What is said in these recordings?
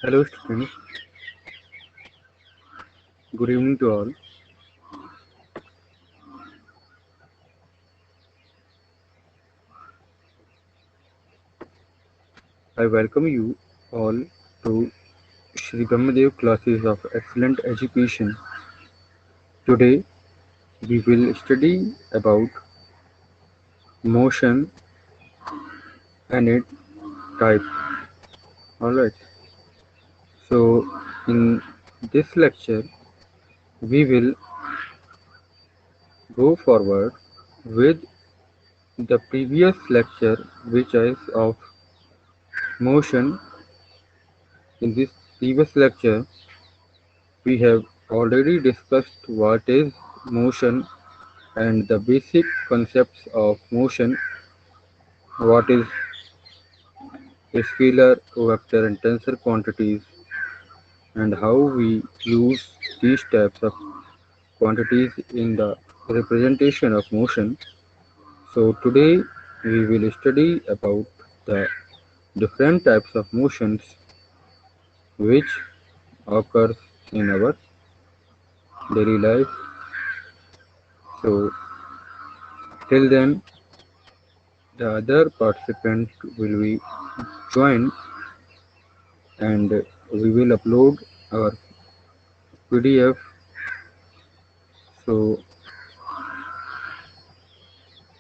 Hello students, good evening to all. I welcome you all to Shri Brahmadev classes of excellent education. Today we will study about motion and its type. Alright, so in this lecture we will go forward with the previous lecture which is of motion. In this previous lecture we have already discussed what is motion and the basic concepts of motion, what is scalar, vector and tensor quantities, and how we use these types of quantities in the representation of motion. So today we will study about the different types of motions which occurs in our daily life. So till then the other participant will be joined and we will upload our PDF. So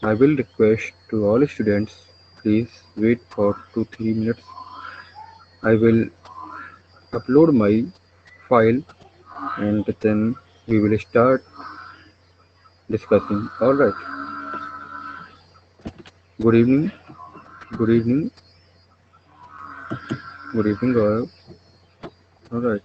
I will request to all students, please wait for 2-3 minutes. I will upload my file and then we will start discussing. Alright. Good evening. Good evening. Good evening all. Alright.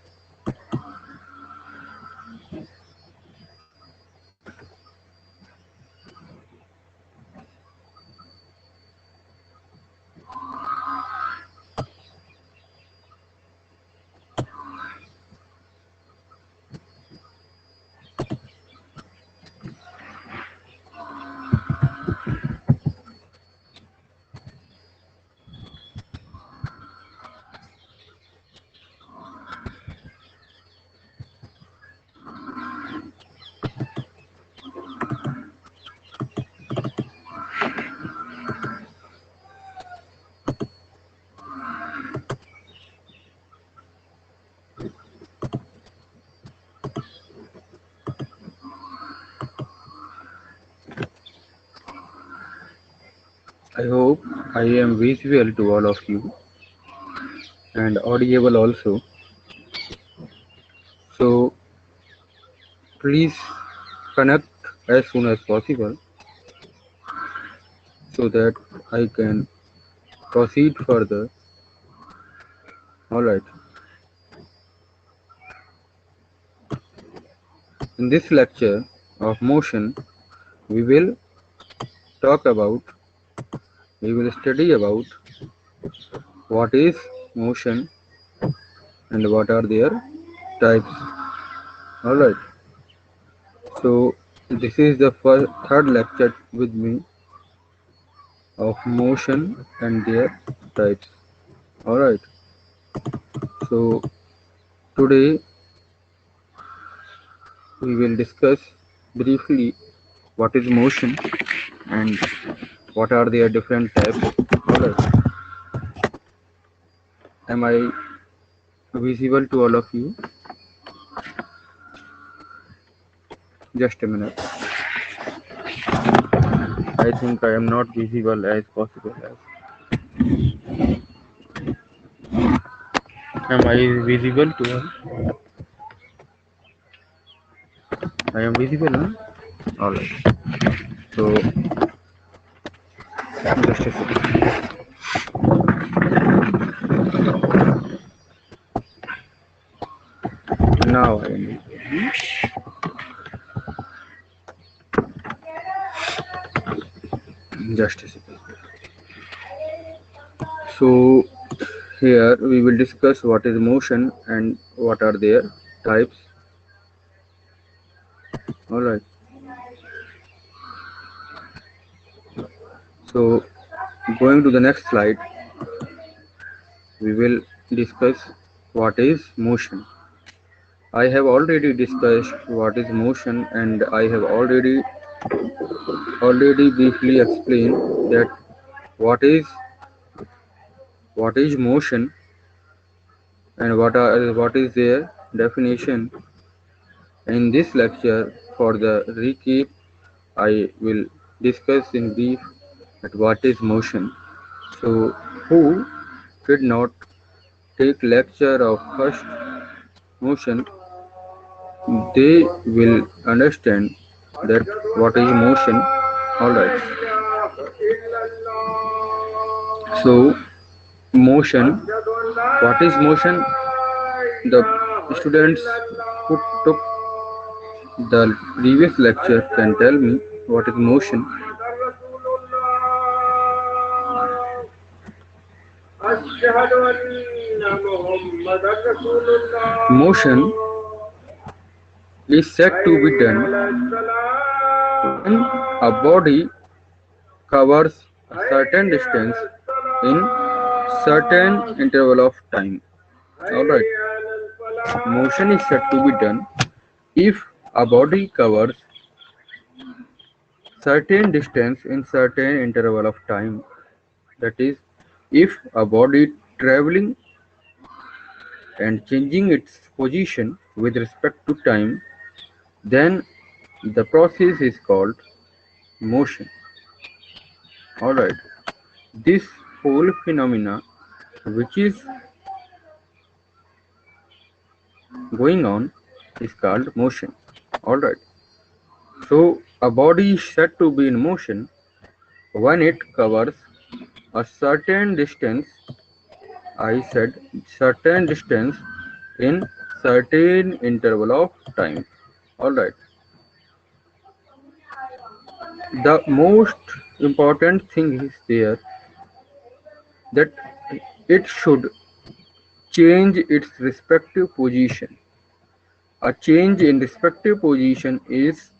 I hope I am visible to all of you and audible also. So please connect as soon as possible so that I can proceed further. Alright. In this lecture of motion, we will talk about, we will study about what is motion and what are their types. Alright. So this is the third lecture with me of motion and their types. Alright. So today we will discuss briefly what is motion and what are their different types. Alright. Am I visible to all of you? Just a minute. I think I am not visible as possible as. Am I visible to all? I am visible, huh? Alright. So just a second. Now I am just a second. So here we will discuss what is motion and what are their types. Alright. So going to the next slide, we will discuss. what is motion. I have already discussed what is motion, and I have already briefly explained that what is what is motion and what is their definition. In this lecture, for the recap, I will discuss in brief that what is motion. So, who did not take lecture of first motion, they will understand that what is motion. All right. So, motion. What is motion? The students who took the previous lecture can tell me what is motion. Motion is said to be done when a body covers a certain distance in certain interval of time. Alright. Motion is said to be done if a body covers certain distance in certain interval of time. That is, if a body traveling and changing its position with respect to time, then the process is called motion. Alright. This whole phenomena which is going on is called motion. Alright. So a body is said to be in motion when it covers a certain distance. I said certain distance in certain interval of time. Alright. The most important thing is there that it should change its respective position. A change in respective position is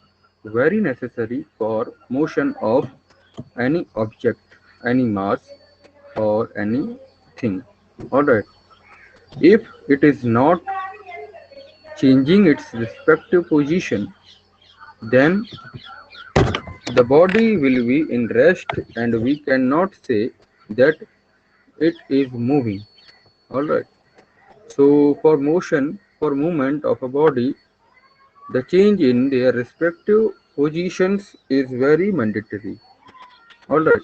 very necessary for motion of any object, any mass or anything. Alright. If it is not changing its respective position, then the body will be in rest and we cannot say that it is moving. Alright. So for motion, for movement of a body, the change in their respective positions is very mandatory. Alright.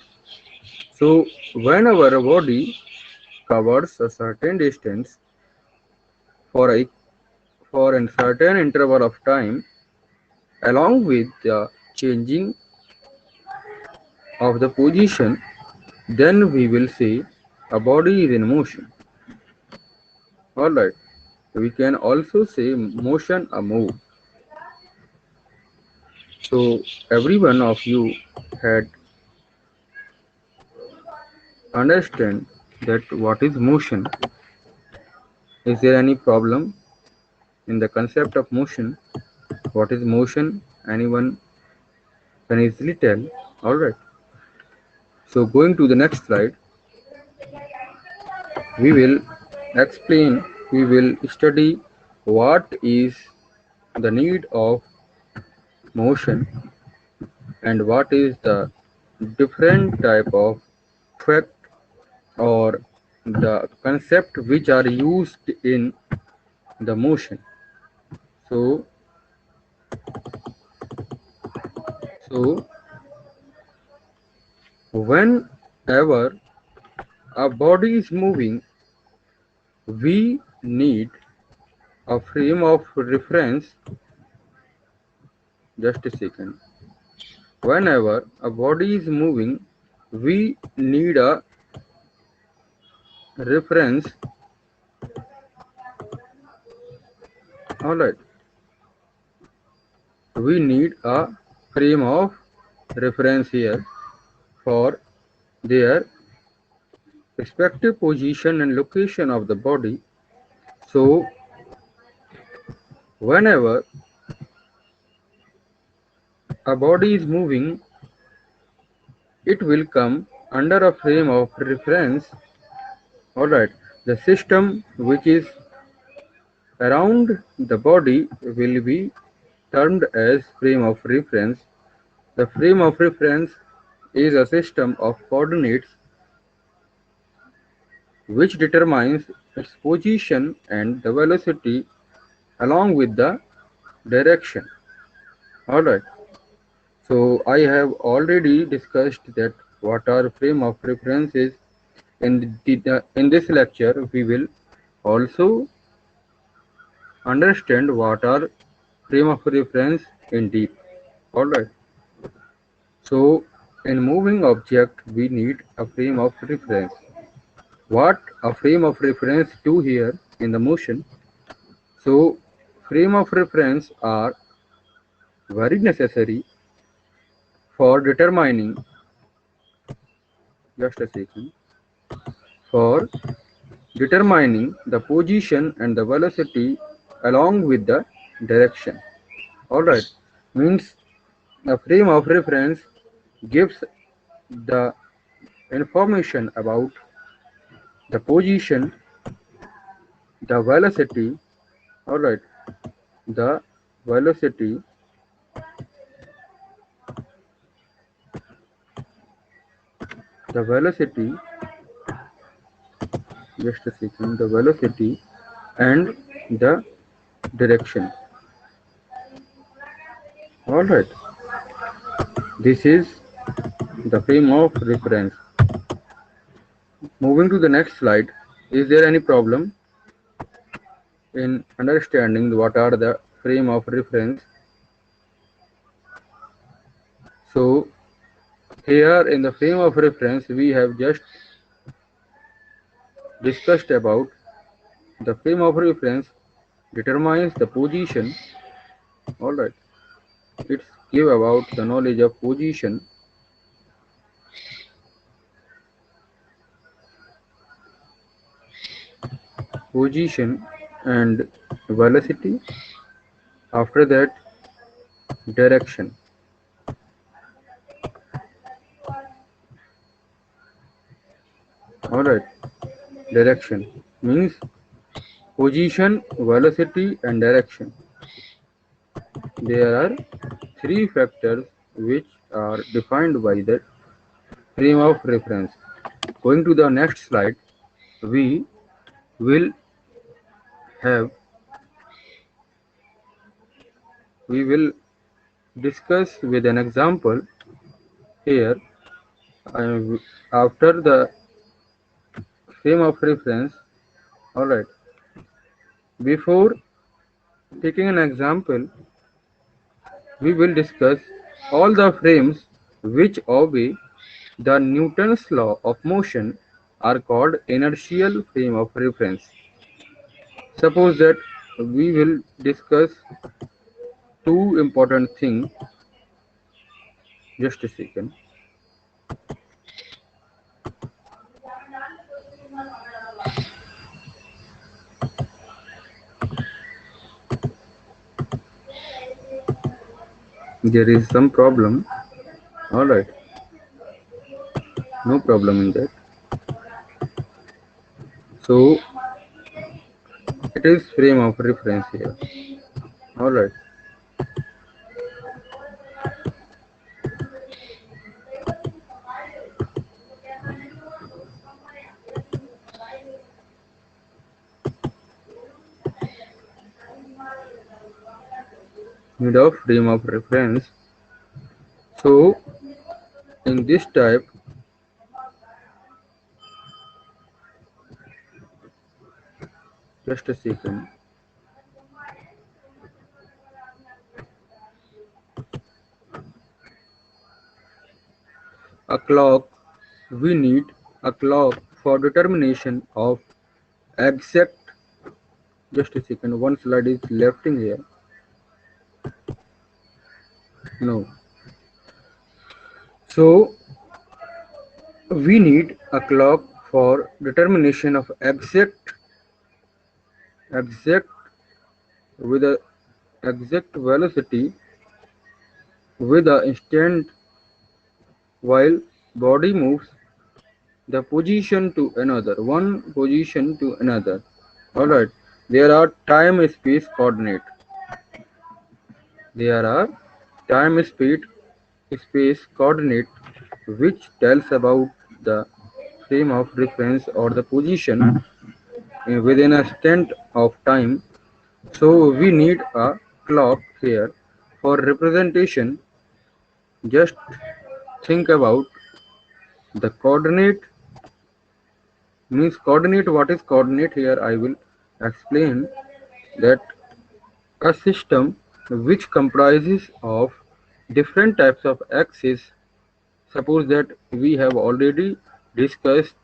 So whenever a body covers a certain distance for a certain interval of time, along with the changing of the position, then we will say a body is in motion. Alright. We can also say motion a move. So every one of you had understand that what is motion. Is there any problem in the concept of motion? What is motion? Anyone can easily tell. Alright. So going to the next slide, we will explain, we will study what is the need of motion and what is the different type of effect or the concept which are used in the motion. So, so whenever a body is moving, we need a frame of reference. Just a second. Whenever a body is moving, we need a reference. Alright. We need a frame of reference here for their respective position and location of the body. So whenever a body is moving, it will come under a frame of reference. Alright, the system which is around the body will be termed as frame of reference. The frame of reference is a system of coordinates which determines its position and the velocity along with the direction. Alright, so I have already discussed that what are frame of references. In this lecture, we will also understand what are frame of reference in deep. Alright, so in moving object, we need a frame of reference. What a frame of reference do here in the motion? So frame of reference are very necessary for determining, just a second, for determining the position and the velocity along with the direction. Alright, means the frame of reference gives the information about the position, the velocity, alright, the velocity, the velocity, just a second, the velocity and the direction. Alright, this is the frame of reference. Moving to the next slide, is there any problem in understanding what are the frame of reference? So here in the frame of reference we have just discussed about the frame of reference determines the position. Alright, it's give about the knowledge of position, and velocity, after that direction. Alright, direction means position, velocity and direction. There are three factors which are defined by the frame of reference. Going to the next slide, we will have we will discuss with an example here. After the frame of reference, alright, before taking an example, we will discuss all the frames which obey the Newton's law of motion are called inertial frame of reference. Suppose that we will discuss two important things. Just a second. There is some problem. Alright, no problem in that. So it is frame of reference here. Alright. Need of frame of reference. So in this type, just a second. A clock, we need a clock for determination of exact, just a second, one slide is left in here. No. So we need a clock for determination of exact with a exact velocity with a instant while body moves the position to another, one position to another. Alright, there are time-space coordinate. There are time-space coordinate which tells about the frame of reference or the position within a instant of time. So we need a clock here for representation. Just think about the coordinate means coordinate. What is coordinate? Here I will explain that a system which comprises of different types of axes. Suppose that we have already discussed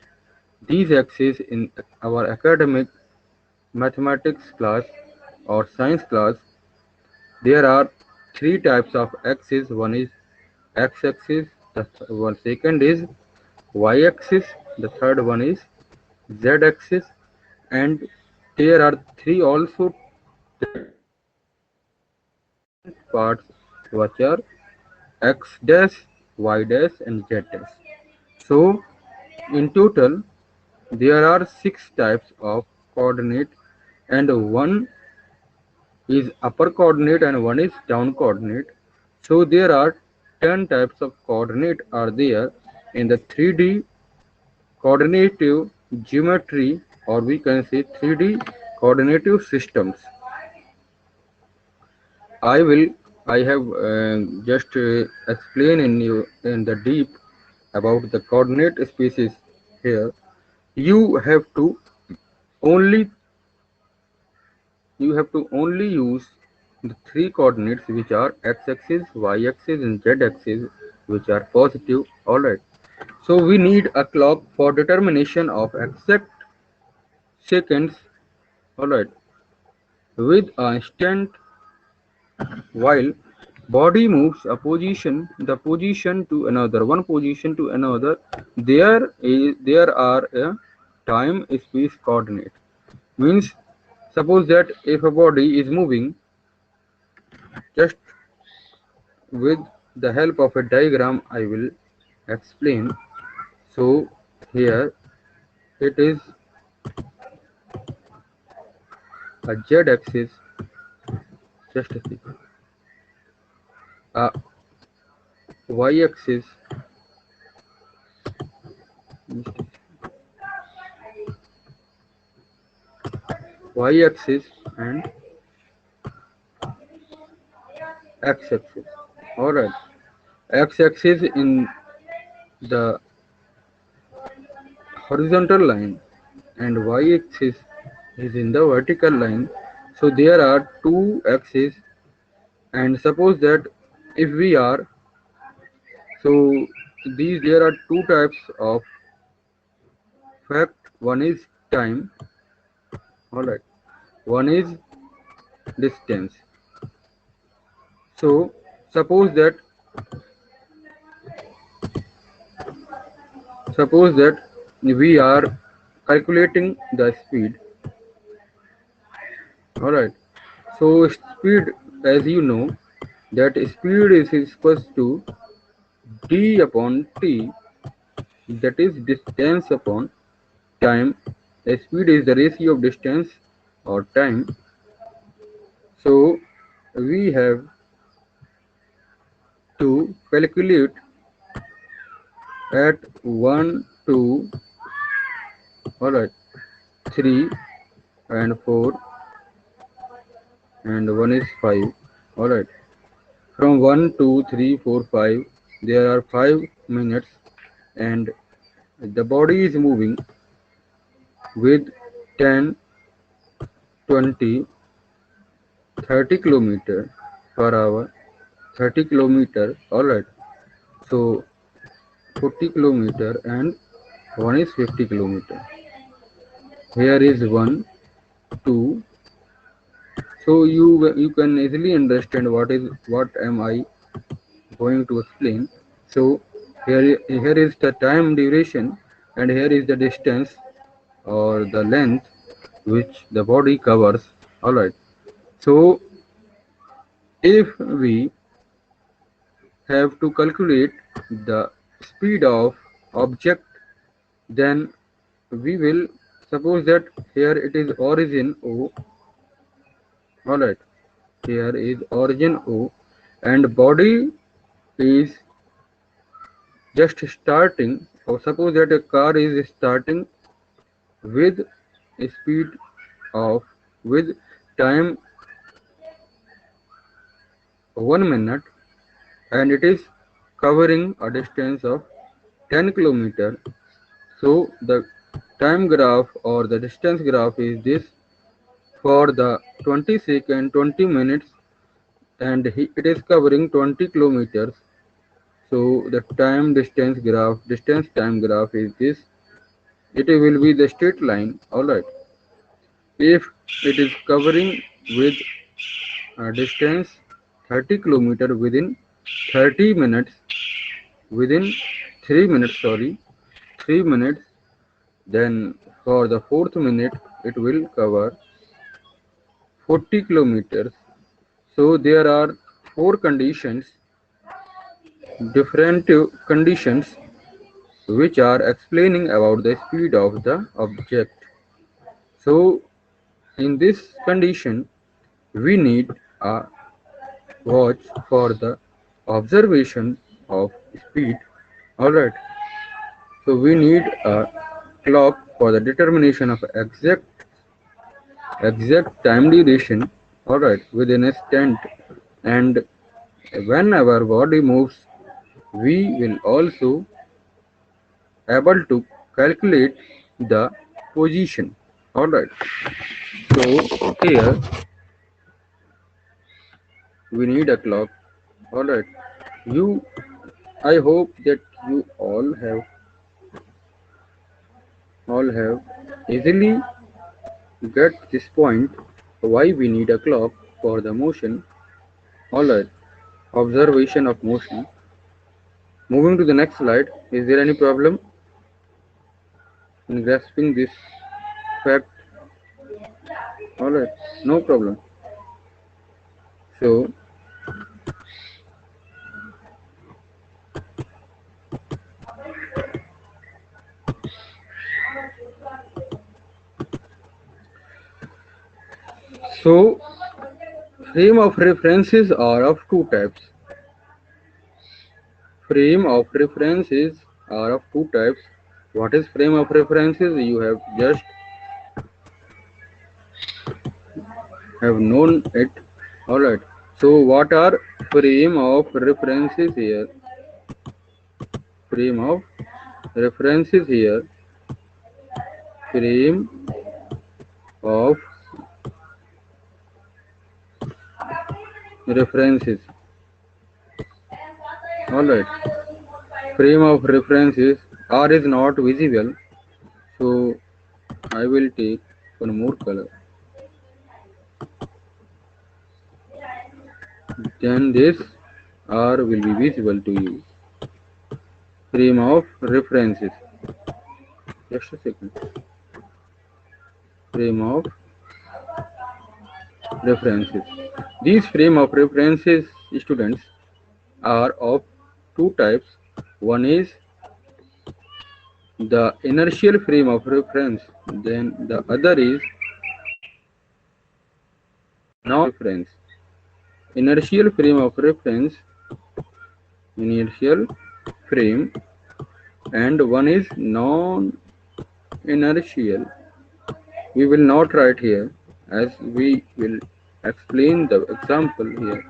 these axes in our academic mathematics class or science class. There are three types of axes. One is x-axis, the one second is y-axis, the third one is z-axis, and there are three also parts which are x dash, y dash, and z dash. So in total there are six types of coordinate, and one is upper coordinate and one is down coordinate. So there are 10 types of coordinate are there in the 3D coordinative geometry, or we can say 3D coordinative systems. I will I have just explain in the deep about the coordinate spaces here. You have to only you have to only use the three coordinates which are x-axis, y-axis, and z-axis, which are positive. Alright. So we need a clock for determination of exact seconds. Alright. With a instant while body moves the position to another, one position to another, there are a time space coordinate. Means suppose that if a body is moving, just with the help of a diagram I will explain. So here it is a z-axis, just a second, a y-axis, y-axis, and x-axis. Alright, x-axis in the horizontal line and y-axis is in the vertical line. So there are two axes, and suppose that if we are so these there are two types of fact. One is time. All right, one is distance. So suppose that we are calculating the speed. All right, so speed, as you know, that speed is equals to d upon t, that is distance upon time. The speed is the ratio of distance or time. So we have to calculate at 1, 2, all right, 3 and 4, and 1 is 5. All right, from 1, 2, 3, 4, 5, there are 5 minutes, and the body is moving with 10, 20, 30 kilometer per hour, 30 kilometer. All right, so 40 kilometer, and one is 50 kilometer. Here is 1, 2. So you can easily understand what am I going to explain. So here is the time duration, and here is the distance or the length which the body covers. All right. So if we have to calculate the speed of object, then we will suppose that here it is origin O, Alright, here is origin O, and body is just starting. Or suppose that a car is starting with a speed of with time 1 minute, and it is covering a distance of 10 kilometer. So the time graph or the distance graph is this for the 20 second 20 minutes, and it is covering 20 kilometers. So the distance time graph is this. It will be the straight line. Alright. If it is covering with a distance 30 kilometer within 30 minutes, within 3 minutes, sorry, 3 minutes, then for the fourth minute it will cover 40 kilometers. So there are four conditions, different conditions, which are explaining about the speed of the object. So in this condition, we need a watch for the observation of speed. Alright, so we need a clock for the determination of exact time duration. Alright, with an instant, and when our body moves, we will also able to calculate the position. Alright, so here we need a clock. Alright, you I hope that you all have easily get this point, why we need a clock for the motion. Alright, observation of motion. Moving to the next slide, is there any problem in grasping this fact? Alright, no problem. So so frame of references are of two types. Frame of references are of two types. What is frame of references? You have just have known it. Alright. So what are frame of references here? Frame of references here. Frame of references. Alright. Frame of references. R is not visible. So I will take one more color. Then this R will be visible to you. Frame of references. Just a second. Frame of references. These frame of references, students, are of two types. One is the inertial frame of reference, then the other is non-reference. Inertial frame of reference, inertial frame, and one is non-inertial. We will not write here, as we will explain the example here.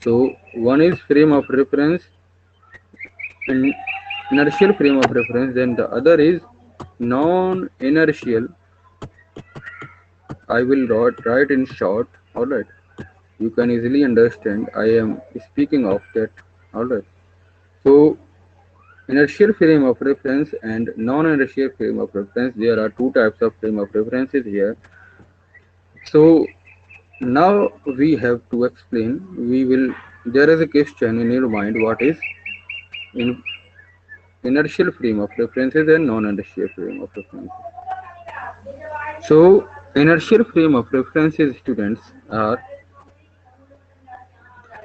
So one is frame of reference, inertial frame of reference, then the other is non-inertial. I will write in short. Alright, you can easily understand. I am speaking of that. Alright, so inertial frame of reference and non-inertial frame of reference, there are two types of frame of references here. So now we have to explain. There is a question in your mind, what is in inertial frame of references and non-inertial frame of references. So inertial frame of references, students, are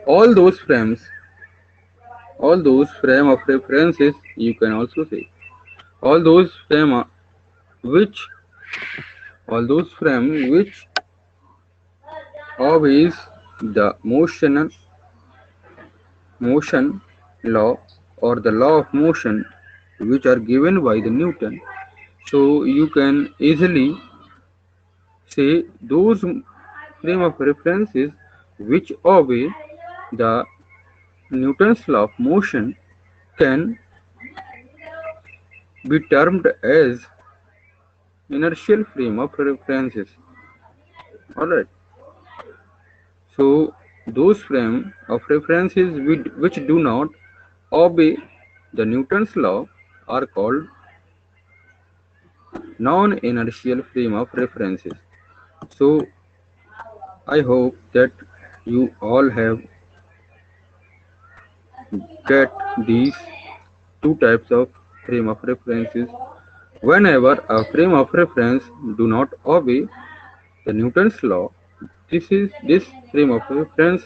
all those frame of references, you can also say all those which all those frame which Of is the motion law or the law of motion which are given by the Newton. So you can easily say those frame of references which obey the Newton's law of motion can be termed as inertial frame of references. Alright. So those frame of references which do not obey the Newton's law are called non-inertial frame of references. So I hope that you all have get these two types of frame of references. Whenever a frame of reference do not obey the Newton's law, this frame of reference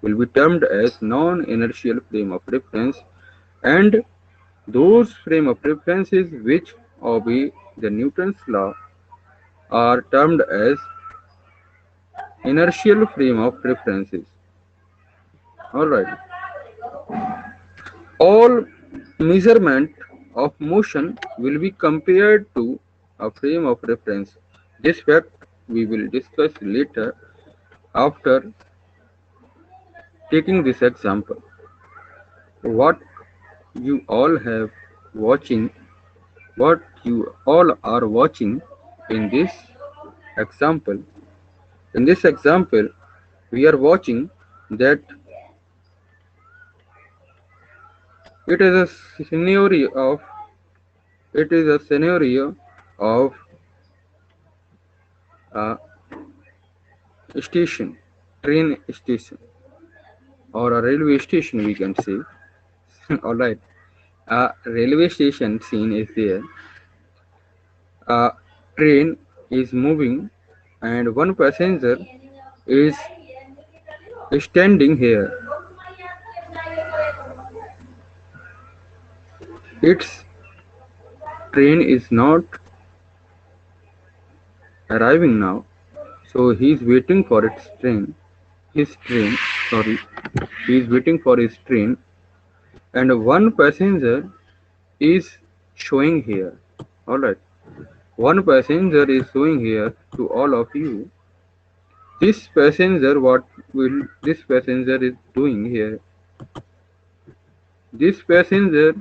will be termed as non-inertial frame of reference, and those frame of references which obey the Newton's law are termed as inertial frame of references. Alright. All measurement of motion will be compared to a frame of reference. This fact we will discuss later after taking this example. What you all have watching, what you all are watching in this example. In this example, we are watching that it is a scenario of it is a scenario of a station, train station, or a railway station, we can say. All right, a railway station scene is there. A train is moving, and one passenger is standing here. Its train is not arriving now, so he is waiting for its train. His train, sorry, he is waiting for his train, and one passenger is showing here. All right, one passenger is showing here to all of you. This passenger, what will this passenger is doing here? This passenger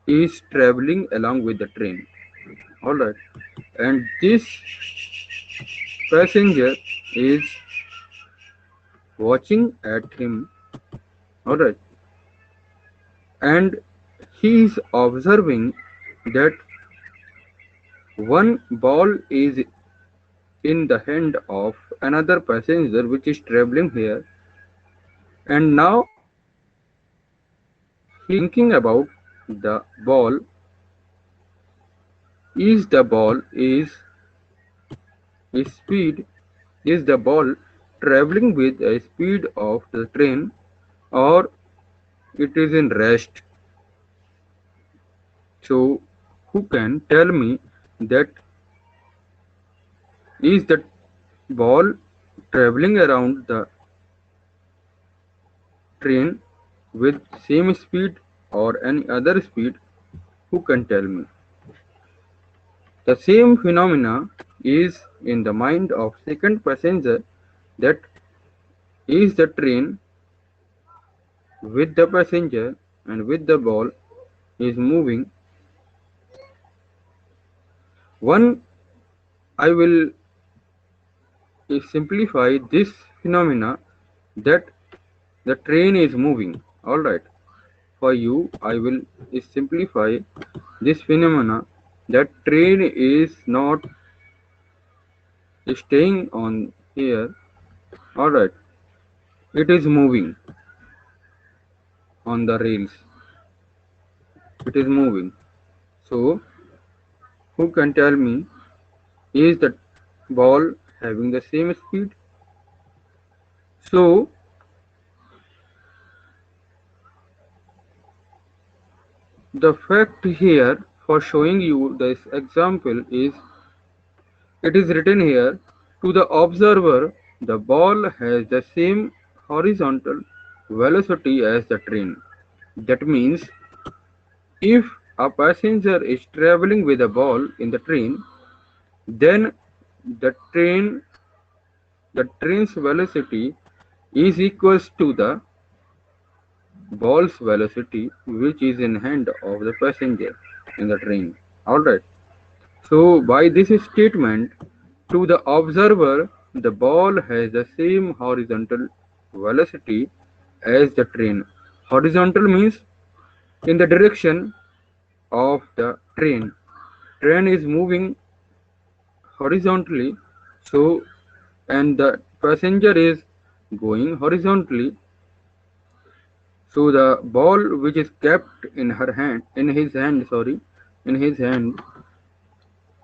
is traveling along with the train. All right, and this passenger is watching at him. All right, and he is observing that one ball is in the hand of another passenger which is traveling here, and now he is thinking about the ball. Is the ball is speed is the ball traveling with a speed of the train, or it is in rest? So who can tell me that is the ball traveling around the train with same speed or any other speed? Who can tell me? The same phenomena is in the mind of second passenger, that is the train with the passenger and with the ball is moving. One, I will simplify this phenomena that the train is moving. Alright, for you I will simplify this phenomena that train is not staying on here. Alright, it is moving on the rails. It is moving. So who can tell me, is the ball having the same speed? So the fact here for showing you this example is, it is written here To the observer, the ball has the same horizontal velocity as the train. That means if a passenger is traveling with a ball in the train, then the train the train's velocity is equals to the ball's velocity which is in hand of the passenger in the train. Alright. So by this statement, to the observer, the ball has the same horizontal velocity as the train. Horizontal means in the direction of the train. Train is moving horizontally, so and the passenger is going horizontally. So the ball which is kept in his hand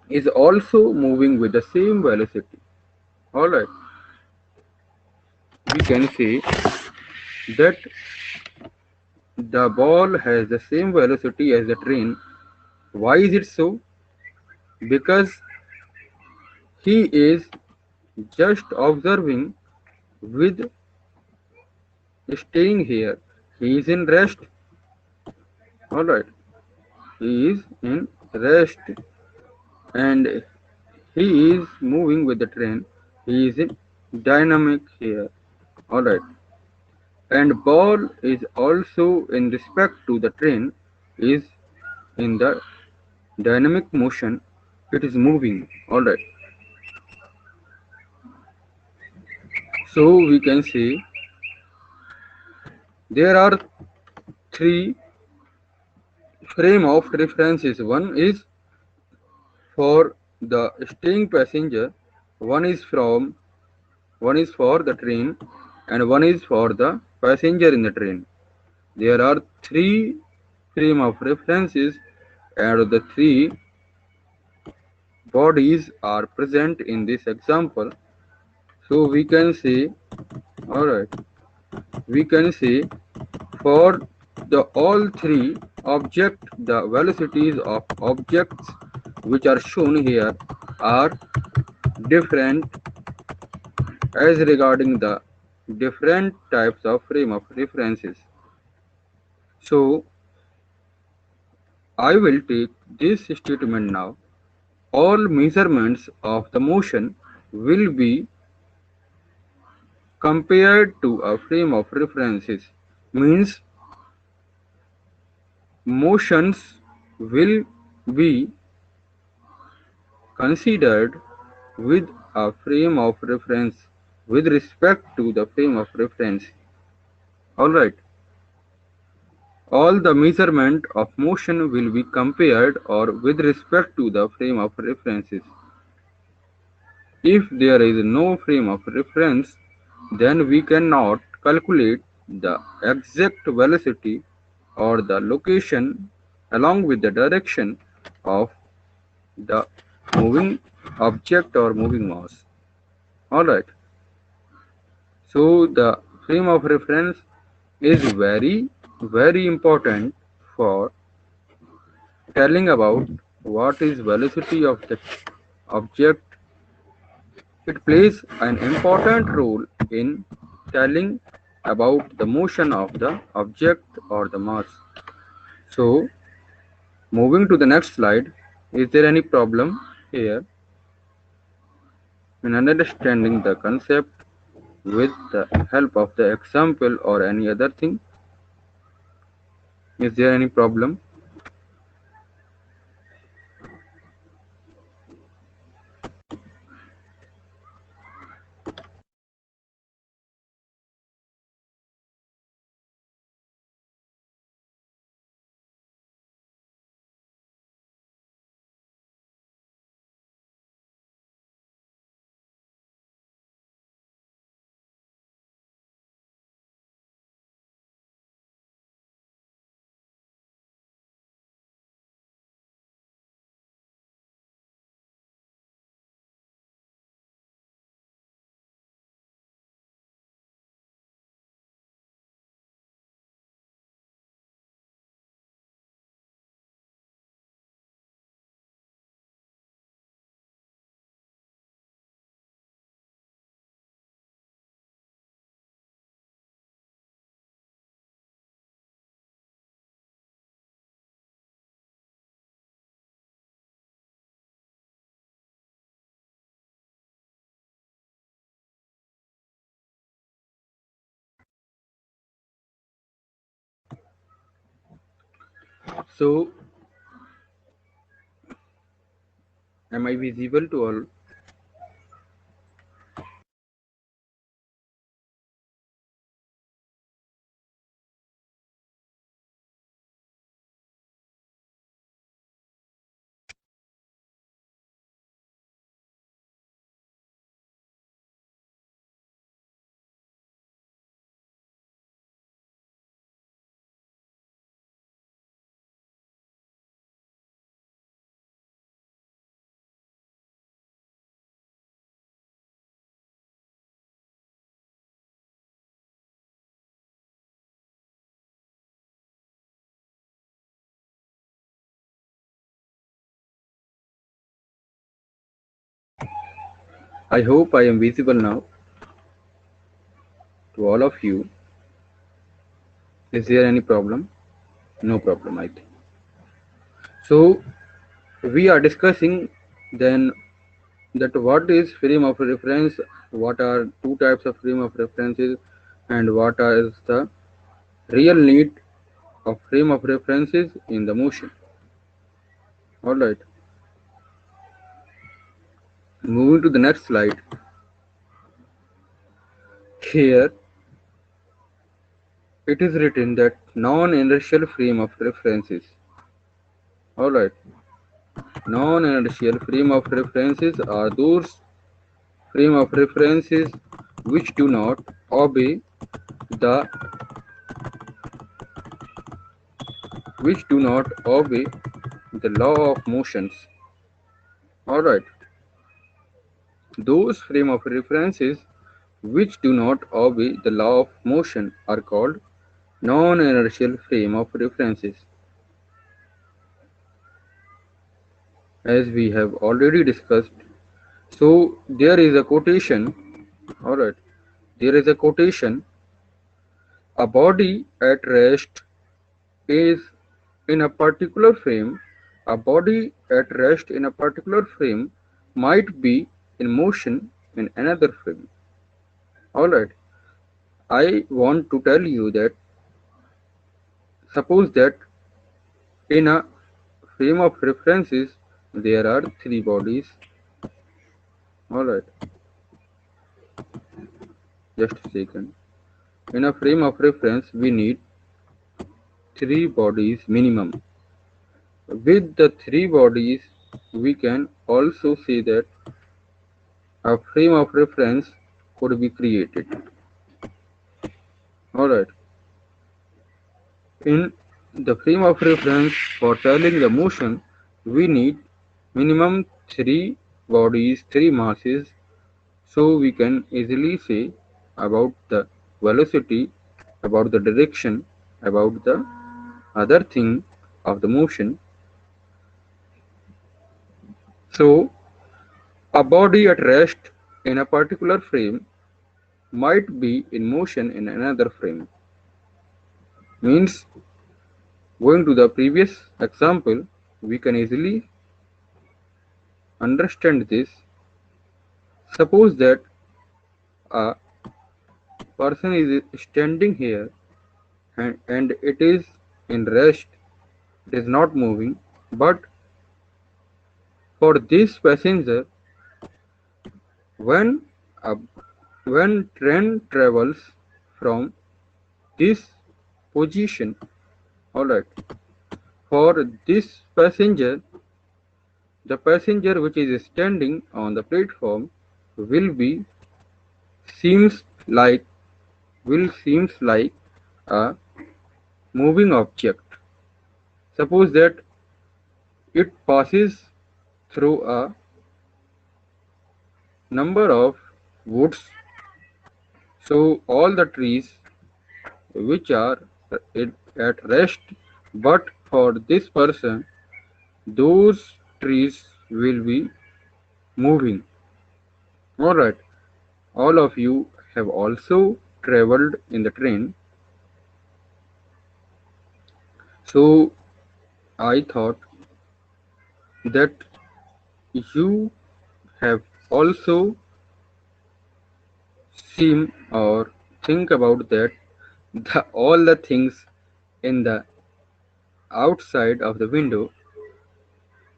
is also moving with the same velocity. Alright, we can say that the ball has the same velocity as the train. Why is it so? Because he is just observing with staying here. He is in rest. Alright, he is in rest and he is moving with the train. He is in dynamic here. Alright, and ball is also in respect to the train is in the dynamic motion. It is moving. Alright, so we can say there are three frame of references. For the staying passenger, one is from one is for the train, and one is for the passenger in the train. There are three frame of references, and the three bodies are present in this example. So we can say, alright, we can say for the all three object, the velocities of objects which are shown here are different as regarding the different types of frame of references. So I will take this statement now. All measurements of the motion will be compared to a frame of references. Means motions will be considered with a frame of reference with respect to the frame of reference. Alright. All the measurement of motion will be compared or with respect to the frame of references. If there is no frame of reference, then we cannot calculate the exact velocity or the location along with the direction of the moving object or moving mass. Alright. So the frame of reference is very important for telling about what is velocity of the object. It plays an important role in telling about the motion of the object or the mass. So moving to the next slide, is there any problem here in understanding the concept with the help of the example or any other thing? Is there any problem? So, am I visible to all? I hope I am visible now to all of you. Is there any problem? No problem, I think. So, we are discussing then that what is frame of reference, what are two types of frame of references, and what is the real need of frame of references in the motion. All right, moving to the next slide. Here it is written that non-inertial frame of references. All right, non-inertial frame of references are those frame of references which do not obey the the law of motions. All right, those frame of references which do not obey the law of motion are called non-inertial frame of references. As we have already discussed, so there is a quotation. All right, there is a quotation: a body at rest is in a particular frame. A body at rest in a particular frame might be in motion in another frame. All right, I want to tell you that suppose that in a frame of references there are three bodies. All right, just a second. In a frame of reference we need three bodies minimum. With the three bodies we can also say that a frame of reference could be created. All right, in the frame of reference for telling the motion we need minimum three bodies, three masses, so we can easily say about the velocity, about the direction, about the other thing of the motion. So a body at rest in a particular frame might be in motion in another frame. Means, going to the previous example, we can easily understand this. Suppose that a person is standing here and it is in rest, it is not moving, but for this passenger, when a, when train travels from this position, all right, for this passenger, the passenger which is standing on the platform will be seems like seems like a moving object. Suppose that it passes through a number of woods, so all the trees which are at rest, but for this person those trees will be moving. All right, all of you have also traveled in the train, so I thought that you have also seen or think about that all the things in the outside of the window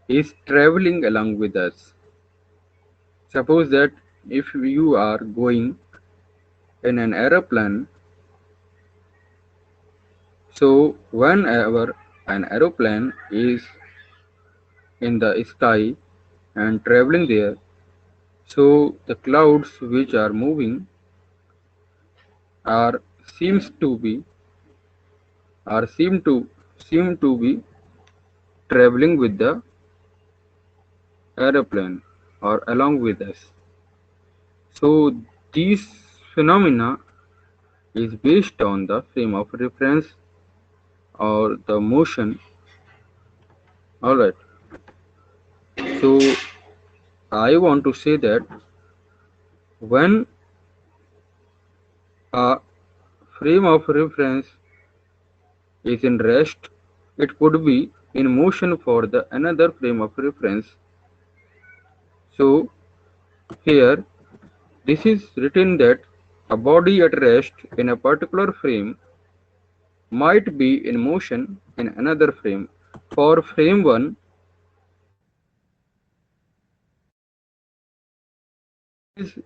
is traveling along with us. Suppose that if you are going in an aeroplane, so whenever an aeroplane is in the sky and traveling there, so the clouds which are moving are seems to be or seem to be traveling with the aeroplane or along with us. So these phenomena is based on the frame of reference or the motion. Alright. So I want to say that when a frame of reference is in rest, it could be in motion for the another frame of reference. So here this is written that a body at rest in a particular frame might be in motion in another frame. For frame 1, is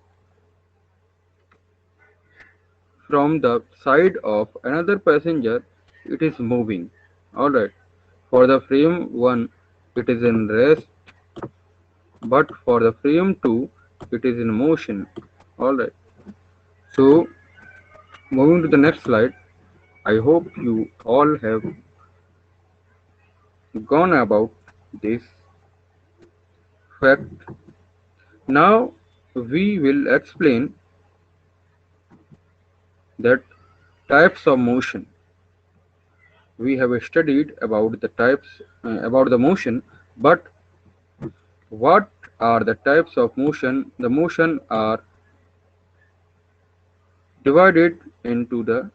from the side of another passenger, it is moving. Alright. For the frame 1, it is in rest, but for the frame 2, it is in motion. Alright. So, moving to the next slide, I hope you all have gone about this fact. Now, we will explain that types of motion. We have studied about the types about the motion, but what are the types of motion? The motion are divided into the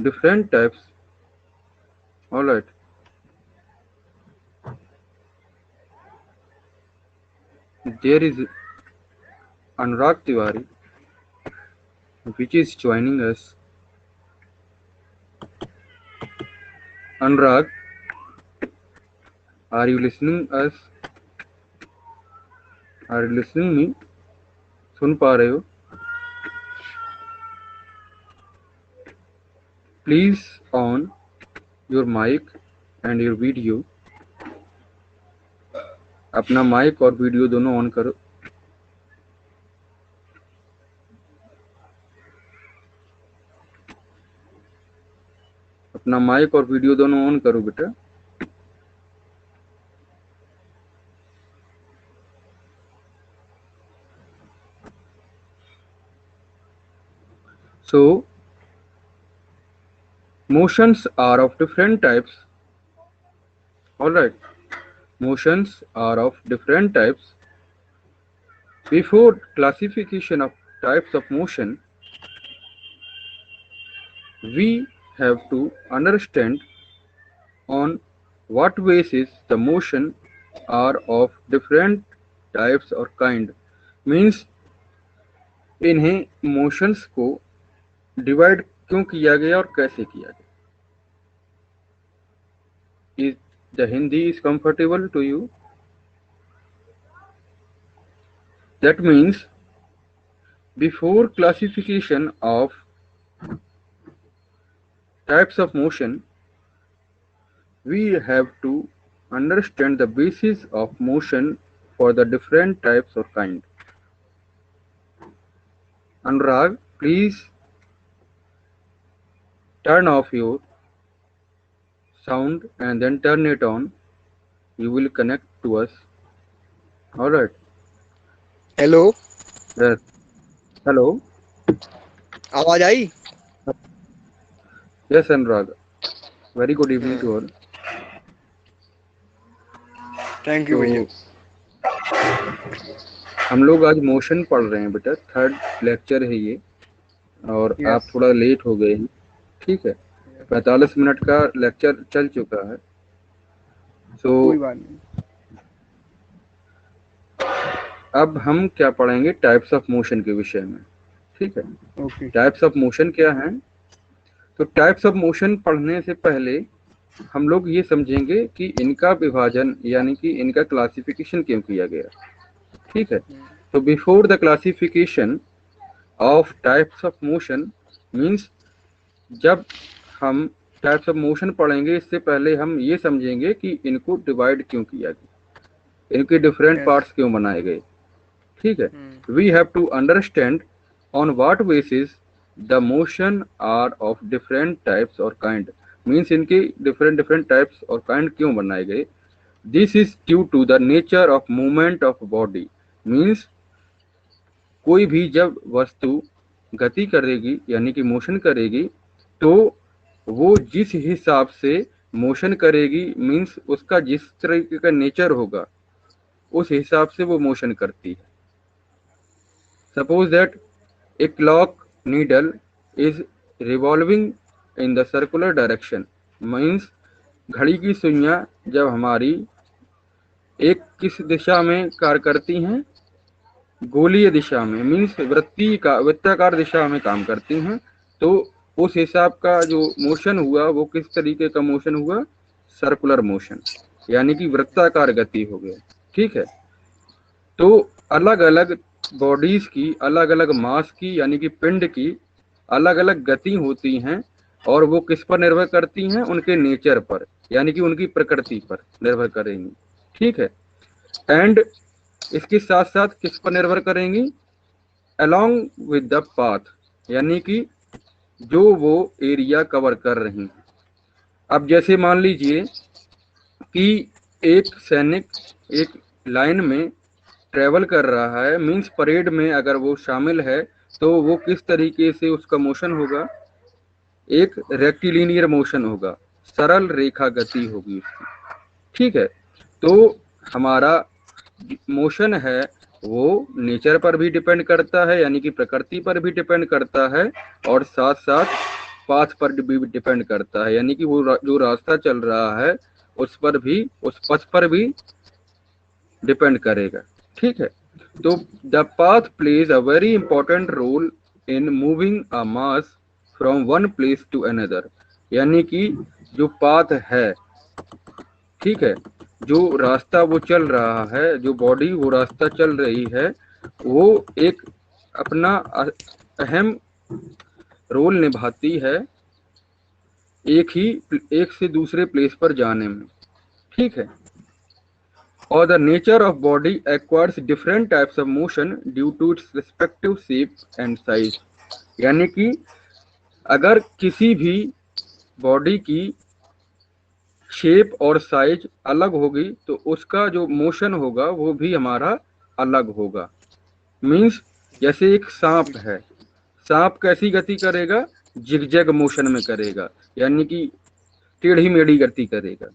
different types. All right. There is Anurag Tiwari, which is joining us. Anurag, are you listening us? Are you listening me? सुन पा रहे हो? Please on your mic and your video. अपना mic और video दोनों on करो. अपना mic और video दोनों ऑन करो बेटा. So, motions are of different types. Alright, motions are of different types. Before classification of types of motion, we have to understand on what basis the motion are of different types or kind. Means इन्हें motions को divide क्यों किया गया और कैसे किया गया. Is the Hindi is comfortable to you? That means before classification of types of motion, we have to understand the basis of motion for the different types or kind. Anurag, please turn off your sound and then turn it on. You will connect to us. All right. Hello. Yes. Hello. आवाज आई? Yes, Anurag. Very good evening to all. Thank you भैया. हम लोग आज motion पढ़ रहे हैं बेटा. 3rd lecture है ये और Yes. आप थोड़ा लेट हो गए हैं. ठीक है. 45 मिनट का लेक्चर चल चुका है. कोई बात नहीं. अब हम क्या पढ़ेंगे टाइप्स ऑफ मोशन के विषय में. ठीक है. ओके. टाइप्स ऑफ मोशन क्या हैं? तो टाइप्स ऑफ मोशन पढ़ने से पहले हम लोग ये समझेंगे कि इनका विभाजन यानी कि इनका क्लासिफिकेशन क्यों किया गया, ठीक है। तो before the classification of types of motion means, जब हम टाइप्स ऑफ मोशन पढ़ेंगे इससे पहले हम ये समझेंगे कि इनको डिवाइड क्यों किया गया, इनके डिफरेंट पार्ट्स क्यों बनाए गए, ठीक है। We have to understand on what basis the motion are of different types और काइंड, मीन्स इनके डिफरेंट डिफरेंट टाइप्स और काइंड क्यों बनाए गए। This is due to the nature of movement of body, means कोई भी जब वस्तु गति करेगी यानी कि मोशन करेगी तो वो जिस हिसाब से मोशन करेगी मीन्स उसका जिस तरीके का नेचर होगा उस हिसाब से वो मोशन करती है। Suppose that a clock needle is revolving in the circular direction, means घड़ी की सुइयां जब हमारी एक किस दिशा में कार्य करती हैं, गोलीय दिशा में, मीन्स वृत्ताकार दिशा में काम करती हैं, तो उस हिसाब का जो मोशन हुआ वो किस तरीके का मोशन हुआ, सर्कुलर मोशन, यानी कि वृत्ताकार गति हो गया, ठीक है। तो अलग अलग बॉडीज की अलग अलग मास की यानी कि पिंड की अलग अलग गति होती हैं और वो किस पर निर्भर करती हैं, उनके नेचर पर यानी कि उनकी प्रकृति पर निर्भर करेंगी, ठीक है। एंड इसके साथ साथ किस पर निर्भर करेंगी, अलोंग विद द पाथ, यानी कि जो वो एरिया कवर कर रही हैं। अब जैसे मान लीजिए कि एक सैनिक एक लाइन में ट्रेवल कर रहा है, मींस परेड में अगर वो शामिल है तो वो किस तरीके से उसका मोशन होगा, एक रेक्टिलिनियर मोशन होगा, सरल रेखा गति होगी उसकी, ठीक है। तो हमारा मोशन है वो नेचर पर भी डिपेंड करता है यानी कि प्रकृति पर भी डिपेंड करता है और साथ साथ पाथ पर भी डिपेंड करता है यानी कि वो जो रास्ता चल रहा है उस पर भी, उस पथ पर भी डिपेंड करेगा, ठीक है। तो the path plays a very important role in moving a mass from one place to another, यानी कि जो पाथ है, ठीक है, जो रास्ता वो चल रहा है, जो बॉडी वो रास्ता चल रही है, वो एक अपना अहम रोल निभाती है एक से दूसरे प्लेस पर जाने में, ठीक है। और the nature of body acquires different types of motion due to its respective shape and size, यानी कि अगर किसी भी बॉडी की शेप और साइज अलग होगी तो उसका जो मोशन होगा वो भी हमारा अलग होगा। मीन्स जैसे एक सांप है, सांप कैसी गति करेगा, जिगजैग मोशन में करेगा यानी कि टेढ़ी मेढ़ी गति करेगा।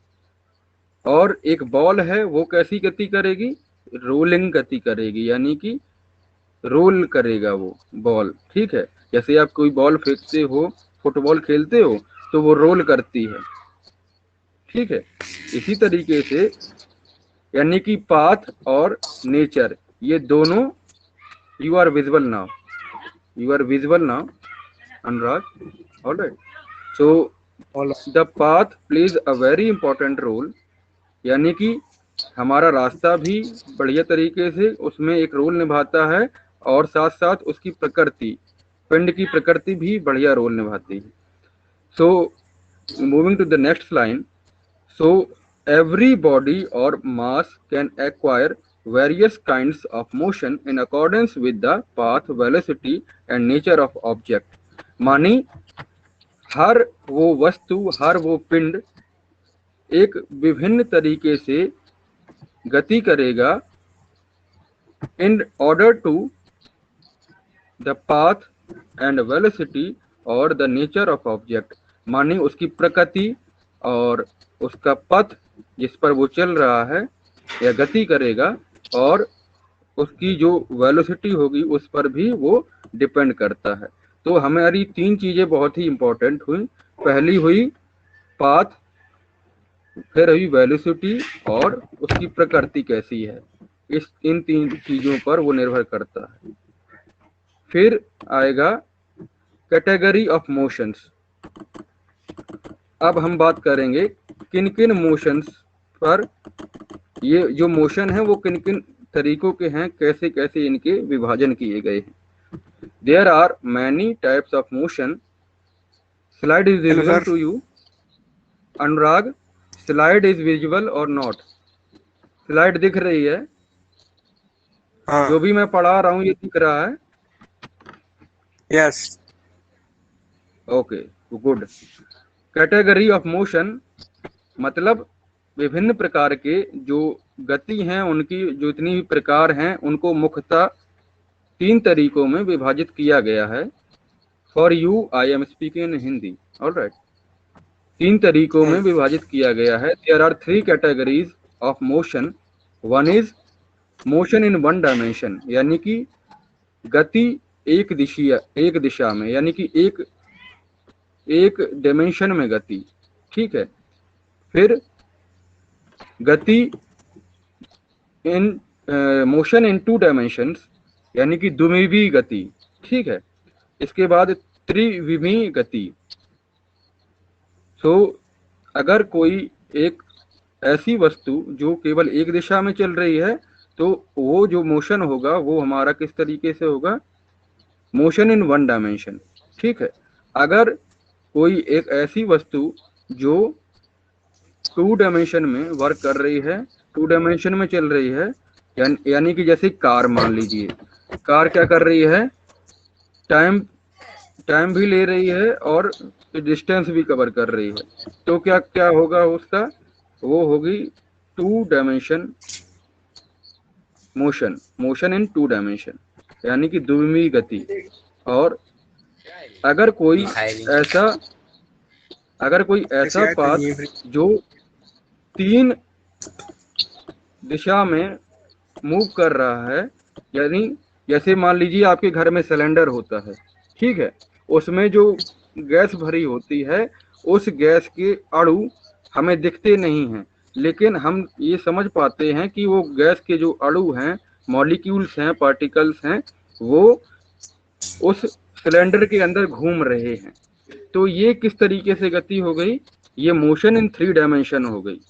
और एक बॉल है वो कैसी गति करेगी, रोलिंग गति करेगी यानी कि रोल करेगा वो बॉल, ठीक है। जैसे आप कोई बॉल फेंकते हो, फुटबॉल खेलते हो तो वो रोल करती है, ठीक है। इसी तरीके से यानी कि पाथ और नेचर ये दोनों, you are visible now, you are visible now Anurag, alright. So the path plays a very important role, यानी कि हमारा रास्ता भी बढ़िया तरीके से उसमें एक रोल निभाता है और साथ साथ उसकी प्रकृति, पिंड की प्रकृति भी बढ़िया रोल निभाती है। So moving to the next line, so every body or mass can acquire various kinds of motion in accordance with the path, velocity and nature of object, मानी हर वो वस्तु, हर वो पिंड एक विभिन्न तरीके से गति करेगा in order to the path and velocity और द नेचर ऑफ ऑब्जेक्ट, मानी उसकी प्रकृति और उसका पथ जिस पर वो चल रहा है या गति करेगा और उसकी जो वेलोसिटी होगी उस पर भी वो डिपेंड करता है। तो हमारी तीन चीजें बहुत ही इंपॉर्टेंट हुई, पहली हुई पाथ, फिर हुई वेलोसिटी और उसकी प्रकृति कैसी है, इन तीन चीजों पर वो निर्भर करता है। फिर आएगा कैटेगरी ऑफ मोशंस। अब हम बात करेंगे किन किन मोशंस पर, ये जो मोशन है वो किन किन तरीकों के हैं, कैसे कैसे इनके विभाजन किए गए हैं। There are many types of motion. Slide is hello visible sir. To you Anurag? Slide is visible और नॉट? स्लाइड दिख रही है? हाँ। जो भी मैं पढ़ा रहा हूँ ये दिख रहा है? Yes. Okay, good. Category of motion मतलब विभिन्न प्रकार के जो गति हैं उनकी जो इतनी भी प्रकार हैं उनको मुख्यतः 3 तरीकों में विभाजित किया गया है। For you I am speaking in Hindi, alright. 3 तरीकों में विभाजित किया गया है। There are 3 categories of motion. One is motion in one dimension, यानी कि गति एक दिशा में, यानी कि एक डायमेंशन में गति, ठीक है। फिर गति इन मोशन इन 2 डायमेंशंस, यानी कि द्विमीय गति, ठीक है। इसके बाद त्रिविमीय गति। अगर कोई एक ऐसी वस्तु जो केवल एक दिशा में चल रही है तो वो जो मोशन होगा वो हमारा किस तरीके से होगा? मोशन इन वन डायमेंशन, ठीक है। अगर कोई एक ऐसी वस्तु जो 2 डायमेंशन में वर्क कर रही है, 2 डायमेंशन में चल रही है, यानी कि जैसे कार मान लीजिए, कार क्या कर रही है? टाइम भी ले रही है और डिस्टेंस भी कवर कर रही है, तो क्या क्या होगा उसका? वो होगी 2 डायमेंशन मोशन इन 2 डायमेंशन, यानी कि द्विमीय गति। और अगर कोई ऐसा पाथ जो 3 दिशा में मूव कर रहा है, यानी जैसे मान लीजिए आपके घर में सिलेंडर होता है, ठीक है, उसमें जो गैस भरी होती है उस गैस के अणु हमें दिखते नहीं हैं, लेकिन हम ये समझ पाते हैं कि वो गैस के जो अणु हैं, मॉलिक्यूल्स हैं, पार्टिकल्स हैं, वो उस सिलेंडर के अंदर घूम रहे हैं। तो ये किस तरीके से गति हो गई? ये मोशन इन 3 डायमेंशन हो गई,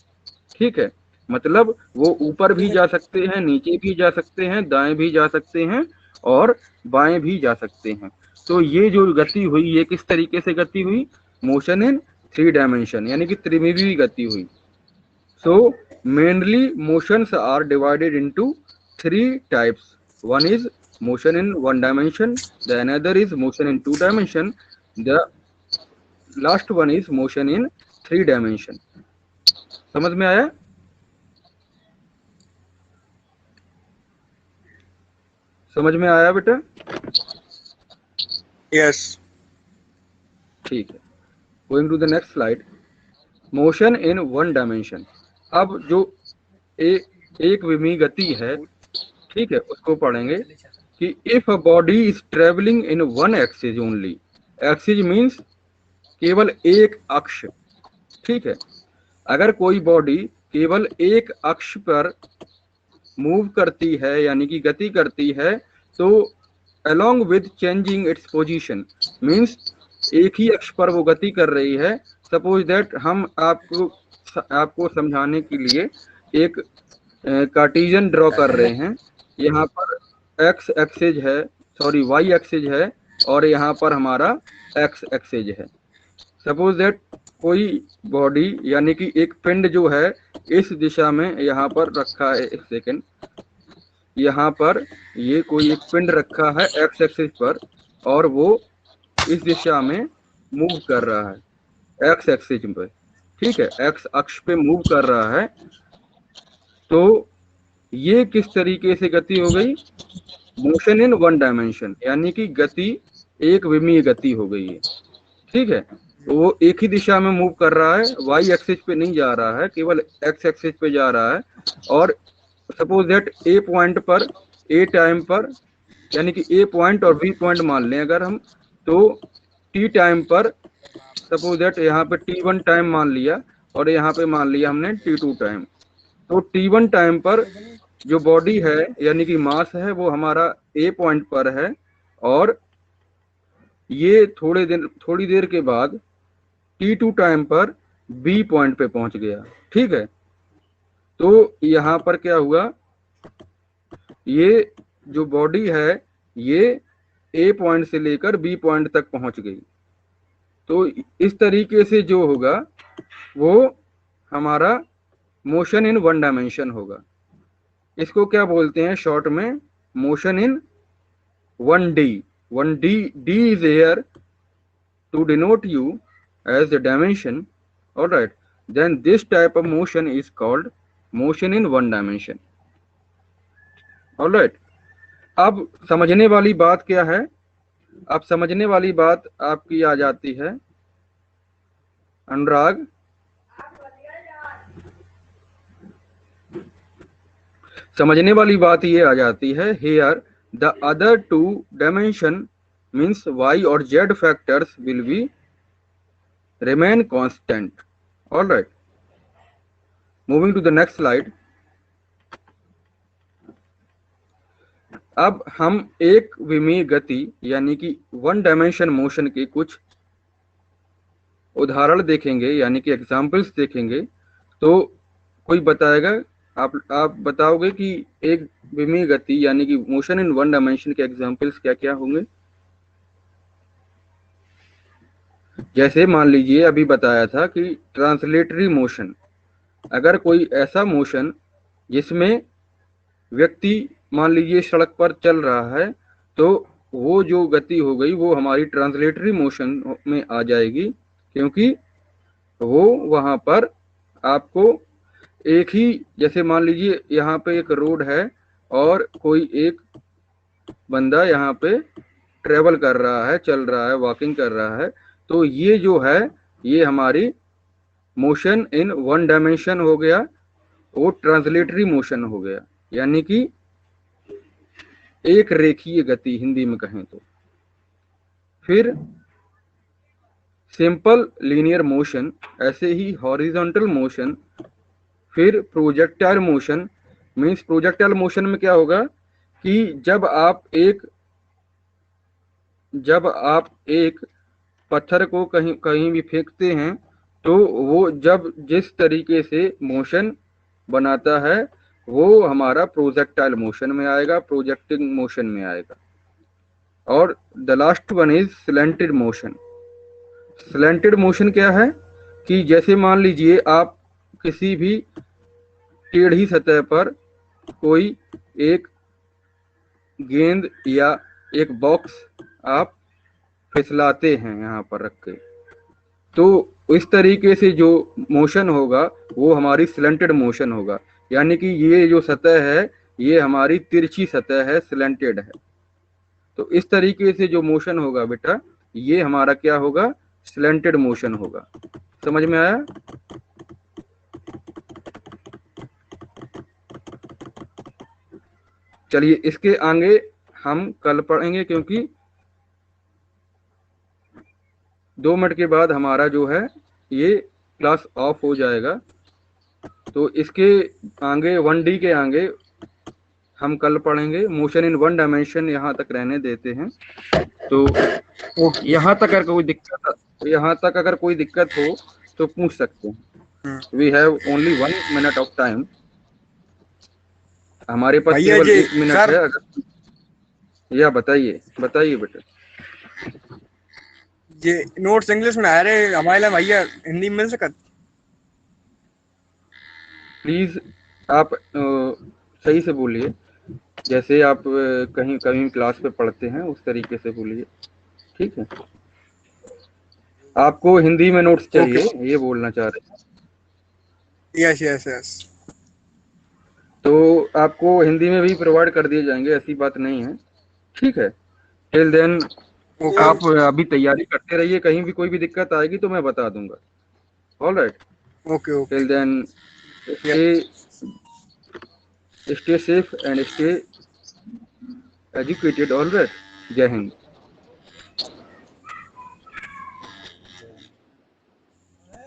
ठीक है। मतलब वो ऊपर भी जा सकते हैं, नीचे भी जा सकते हैं, दाएं भी जा सकते हैं और बाएं भी जा सकते हैं। तो ये जो गति हुई ये किस तरीके से गति हुई? मोशन इन 3 डायमेंशन, यानी कि त्रिमितीय गति हुई। So mainly motions are divided into 3 types. One is motion in 1 dimension, the another is motion in 2 dimension, the last one is motion in 3 dimension. समझ में आया? समझ में आया बेटा? यस। ठीक है, going to the next slide. Motion in 1 dimension. अब जो एक विमीय गति है, ठीक है, उसको पढ़ेंगे कि if a body is travelling in 1 axis only, axis means केवल एक अक्ष, ठीक है। अगर कोई बॉडी केवल एक अक्ष पर मूव करती है, यानी कि गति करती है, तो along with changing its position means एक ही अक्ष पर वो गति कर रही है। सपोज दैट हम आपको समझाने के लिए एक कार्टेशियन ड्रॉ कर रहे हैं। यहाँ पर एक्स एक्सिस है, सॉरी वाई एक्सिस है, और यहाँ पर हमारा एक्स एक्सिस है। सपोज दैट कोई बॉडी यानी कि एक पिंड जो है इस दिशा में यहाँ पर रखा है, एक सेकेंड, यहाँ पर ये कोई एक पिंड रखा है एक्स एक्सिस पर और वो इस दिशा में मूव कर रहा है एक्स एक्सिस पे, ठीक है, एक्स अक्ष पे मूव कर रहा है। तो ये किस तरीके से गति हो गई? मोशन इन 1 डायमेंशन, यानी कि गति एक विमीय गति हो गई है, ठीक है। वो एक ही दिशा में मूव कर रहा है, वाई एक्सिस पे नहीं जा रहा है, केवल एक्स एक्सिस पे जा रहा है। और सपोज दैट ए पॉइंट पर, ए टाइम पर, यानी कि ए पॉइंट और बी पॉइंट मान लें अगर हम, तो टी टाइम पर सपोज दैट यहाँ पे T1 टाइम मान लिया और यहाँ पे मान लिया हमने T2 टाइम। तो T1 टाइम पर जो बॉडी है यानी कि मास है वो हमारा ए पॉइंट पर है, और ये थोड़ी देर के बाद T2 टाइम पर बी पॉइंट पे पहुंच गया। ठीक है, तो यहां पर क्या हुआ, ये जो बॉडी है ये ए पॉइंट से लेकर बी पॉइंट तक पहुंच गई। तो इस तरीके से जो होगा वो हमारा मोशन इन वन डायमेंशन होगा। इसको क्या बोलते हैं शॉर्ट में, motion in 1D। 1D, D is here to denote you as the dimension. All right, then this type of motion is called motion in one dimension. All right, अब समझने वाली बात क्या है, अब समझने वाली बात आपकी आ जाती है अनुराग, समझने वाली बात ये आ जाती है, here the other two dimension means y और z factors will be remain constant. All right, moving to the next slide. अब हम एक विमीय गति यानी कि वन डायमेंशन मोशन के कुछ उदाहरण देखेंगे यानी कि एग्जांपल्स देखेंगे। तो कोई बताएगा, आप बताओगे कि एक विमीय गति यानी कि मोशन इन वन डायमेंशन के एग्जांपल्स क्या क्या होंगे। जैसे मान लीजिए अभी बताया था कि ट्रांसलेटरी मोशन, अगर कोई ऐसा मोशन जिसमें व्यक्ति मान लीजिए सड़क पर चल रहा है, तो वो जो गति हो गई वो हमारी ट्रांसलेटरी मोशन में आ जाएगी, क्योंकि वो वहां पर आपको एक ही, जैसे मान लीजिए यहाँ पे एक रोड है और कोई एक बंदा यहाँ पे ट्रेवल कर रहा है, चल रहा है, वॉकिंग कर रहा है, तो ये जो है ये हमारी मोशन इन वन डायमेंशन हो गया, वो ट्रांसलेटरी मोशन हो गया, यानी कि एक रेखीय गति हिंदी में कहें तो। फिर सिंपल लीनियर मोशन, ऐसे ही हॉरिजॉन्टल मोशन। फिर projectile motion, means projectile motion में क्या होगा कि जब आप एक पत्थर को कहीं भी फेंकते हैं तो वो जब जिस तरीके से मोशन बनाता है वो हमारा प्रोजेक्टाइल मोशन में आएगा, प्रोजेक्टिंग मोशन में आएगा। और the last one is slanted motion. Slanted motion क्या है कि जैसे मान लीजिए आप किसी भी टेढ़ी सतह पर कोई एक गेंद या एक बॉक्स आप फिसलाते हैं यहाँ पर रख के, तो इस तरीके से जो मोशन होगा वो हमारी स्लैंटेड मोशन होगा, यानी कि ये जो सतह है ये हमारी तिरछी सतह है, स्लैंटेड है। तो इस तरीके से जो मोशन होगा बेटा ये हमारा क्या होगा, स्लैंटेड मोशन होगा। समझ में आया? चलिए इसके आगे हम कल पढ़ेंगे, क्योंकि 2 मिनट के बाद हमारा जो है ये क्लास ऑफ हो जाएगा। तो इसके आगे 1D के आगे हम कल पढ़ेंगे। मोशन इन वन डायमेंशन यहाँ तक रहने देते हैं। तो यहाँ तक अगर कोई दिक्कत हो तो पूछ सकते हैं। We have only 1 minute of time, हमारे पास केवल 1 मिनट है। अगर या बताइए बेटा। ये नोट्स इंग्लिश में आ रहे हमारे लिए भैया, हिंदी में मिल सकत? प्लीज आप सही से बोलिए, जैसे आप कहीं क्लास पे पढ़ते हैं उस तरीके से बोलिए, ठीक है? आपको हिंदी में नोट्स चाहिए, ये बोलना चाह रहे हैं? यस। तो आपको हिंदी में भी प्रोवाइड कर दिए जाएंगे, ऐसी बात नहीं है, ठीक है? टिल देन आप अभी तैयारी करते रहिए, कहीं भी कोई भी दिक्कत आएगी तो मैं बता दूंगा। All right, okay. Till then stay safe and stay educated. All right, जय हिंद।